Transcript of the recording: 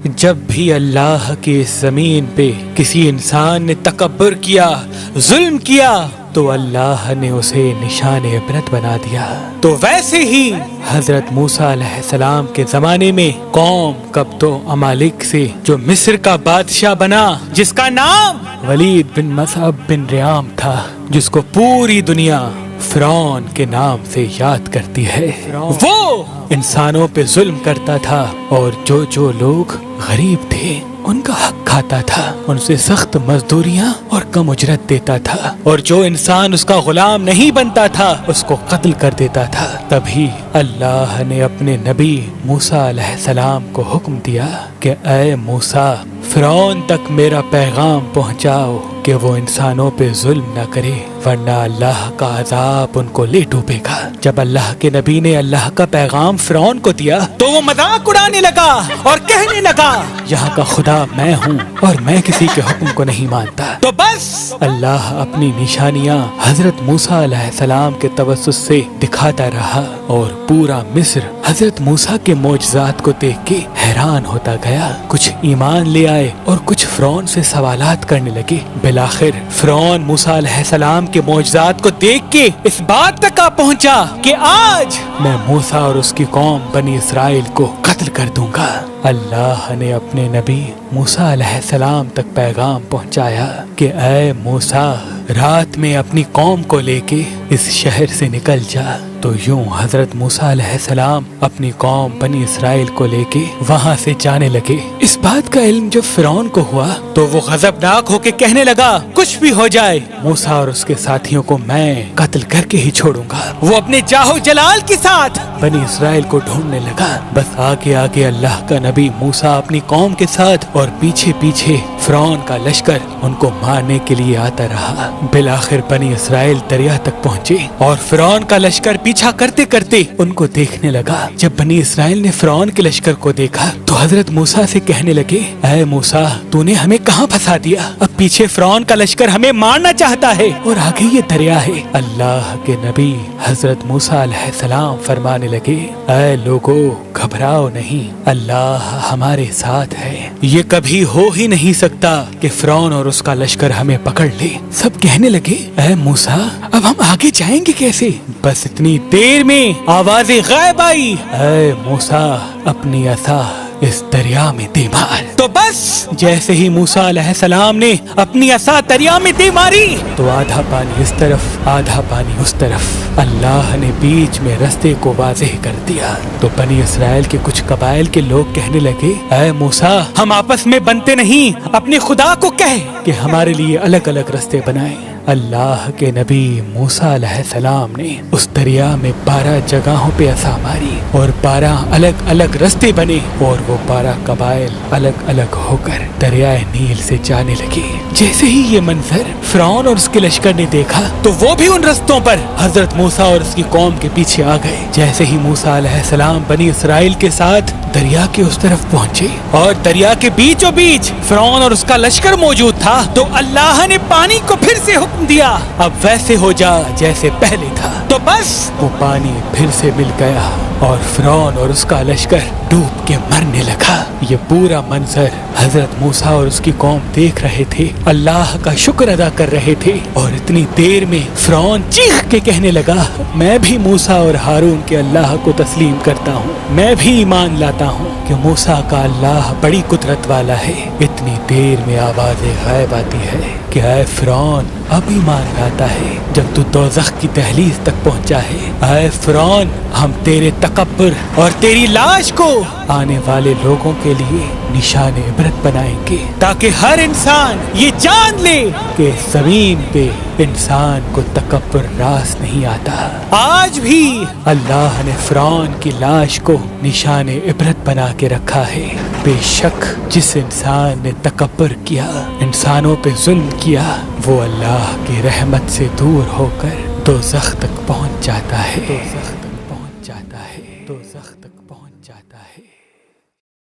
جب بھی اللہ کی اس زمین پہ کسی انسان نے تکبر کیا، ظلم کیا، تو اللہ نے اسے نشان عبرت بنا دیا۔ تو ویسے ہی حضرت موسیٰ علیہ السلام کے زمانے میں قوم قبط و عمالق سے جو مصر کا بادشاہ بنا، جس کا نام ولید بن مصعب بن ریام تھا، جس کو پوری دنیا فرعون کے نام سے یاد کرتی ہے، وہ انسانوں پہ ظلم کرتا تھا اور جو لوگ غریب تھے ان کا حق کھاتا تھا، ان سے سخت مزدوریاں اور کم اجرت دیتا تھا، اور جو انسان اس کا غلام نہیں بنتا تھا اس کو قتل کر دیتا تھا۔ تبھی اللہ نے اپنے نبی موسیٰ علیہ السلام کو حکم دیا کہ اے موسیٰ، فرعون تک میرا پیغام پہنچاؤ کہ وہ انسانوں پہ ظلم نہ کرے، ورنہ اللہ کا عذاب ان کو لے ڈوبے گا۔ جب اللہ کے نبی نے اللہ کا پیغام فرعون کو دیا تو وہ مذاق اڑانے لگا اور کہنے لگا یہاں کا خدا میں ہوں اور میں کسی کے حکم کو نہیں مانتا۔ تو بس اللہ اپنی نشانیاں حضرت موسیٰ علیہ السلام کے توسط سے دکھاتا رہا، اور پورا مصر حضرت موسیٰ کے معجزات کو دیکھ کے حیران ہوتا گیا۔ کچھ ایمان لے آئے اور کچھ فرعون سے سوالات کرنے لگے۔ بالآخر فرعون موسیٰ علیہ السلام کے معجزات کو دیکھ کے اس بات تک آ پہنچا کہ آج میں موسیٰ اور اس کی قوم بنی اسرائیل کو قتل کر دوں گا۔ اللہ نے اپنے نبی موسیٰ علیہ السلام تک پیغام پہنچایا کہ اے موسیٰ، رات میں اپنی قوم کو لے کے اس شہر سے نکل جا۔ تو یوں حضرت موسیٰ علیہ السلام اپنی قوم بنی اسرائیل کو لے کے وہاں سے جانے لگے۔ اس بات کا علم جب فرعون کو ہوا تو وہ غضبناک ہو کے کہنے لگا کچھ بھی ہو جائے، موسیٰ اور اس کے ساتھیوں کو میں قتل کر کے ہی چھوڑوں گا۔ وہ اپنے جاہو جلال کے ساتھ بنی اسرائیل کو ڈھونڈنے لگا۔ بس آگے آگے اللہ کا نبی موسیٰ اپنی قوم کے ساتھ اور پیچھے پیچھے فرعون کا لشکر ان کو مارنے کے لیے آتا رہا۔ بالآخر بنی اسرائیل دریا تک پہنچے اور فرعون کا لشکر پیچھا کرتے کرتے ان کو دیکھنے لگا۔ جب بنی اسرائیل نے فرعون کے لشکر کو دیکھا تو حضرت موسیٰ سے کہنے لگے اے موسیٰ، تو نے ہمیں کہاں پھنسا دیا؟ اب پیچھے فرعون کا لشکر ہمیں مارنا چاہتا ہے اور آگے یہ دریا ہے۔ اللہ کے نبی حضرت موسیٰ علیہ السلام فرمانے لگے اے لوگو، گھبراؤ نہیں، اللہ ہمارے ساتھ ہے۔ یہ کبھی ہو ہی نہیں سکتا کہ فرعون اور اس کا لشکر ہمیں پکڑ لے۔ سب کہنے لگے اے موسیٰ، اب ہم آگے جائیں گے کیسے؟ بس اتنی دیر میں آواز غائب آئی اے موسیٰ، اپنی عصا اس دریا میں دے مار۔ تو بس جیسے ہی موسیٰ علیہ السلام نے اپنی عصا دریا میں دے ماری تو آدھا پانی اس طرف آدھا پانی اس طرف، اللہ نے بیچ میں رستے کو واضح کر دیا۔ تو بنی اسرائیل کے کچھ قبائل کے لوگ کہنے لگے اے موسیٰ، ہم آپس میں بنتے نہیں، اپنے خدا کو کہہ کہ ہمارے لیے الگ الگ رستے بنائیں۔ اللہ کے نبی موسیٰ علیہ السلام نے اس دریا میں 12 جگہوں پہ عصا ماری اور 12 الگ الگ رستے بنے، اور وہ 12 قبائل الگ الگ ہو کر دریائے نیل سے جانے لگے۔ جیسے ہی یہ منظر فرعون اور اس کے لشکر نے دیکھا تو وہ بھی ان رستوں پر حضرت موسیٰ اور اس کی قوم کے پیچھے آ گئے۔ جیسے ہی موسیٰ علیہ السلام بنی اسرائیل کے ساتھ دریا کے اس طرف پہنچے اور دریا کے بیچوں بیچ فرعون اور اس کا لشکر موجود تھا، تو اللہ نے پانی کو پھر سے حکم دیا اب ویسے ہو جا جیسے پہلے تھا۔ تو بس وہ پانی پھر سے مل گیا اور فرعون اور اس کا لشکر ڈوب کے مرنے لگا۔ یہ پورا منظر حضرت موسیٰ اور اس کی قوم دیکھ رہے تھے، اللہ کا شکر ادا کر رہے تھے، اور اتنی دیر میں فرعون چیخ کے کہنے لگا میں بھی موسیٰ اور ہارون کے اللہ کو تسلیم کرتا ہوں، میں بھی ایمان لاتا ہوں کہ موسیٰ کا اللہ بڑی قدرت والا ہے۔ اتنی دیر میں آواز غائب آتی ہے کہ اے فرعون، اب ایمان لاتا ہے جب تو دوزخ کی دہلیز تک پہنچا ہے۔ اے فرعون، ہم تیرے تکبر اور تیری لاش کو آنے والے لوگوں کے لیے نشان عبرت بنائیں گے، تاکہ ہر انسان یہ جان لے کہ زمین پہ انسان کو تکبر راس نہیں آتا۔ آج بھی اللہ نے فرعون کی لاش کو نشان عبرت بنا کے رکھا ہے۔ بے شک جس انسان نے تکبر کیا، انسانوں پہ ظلم کیا، وہ اللہ کی رحمت سے دور ہو کر دوزخ تک پہنچ جاتا ہے۔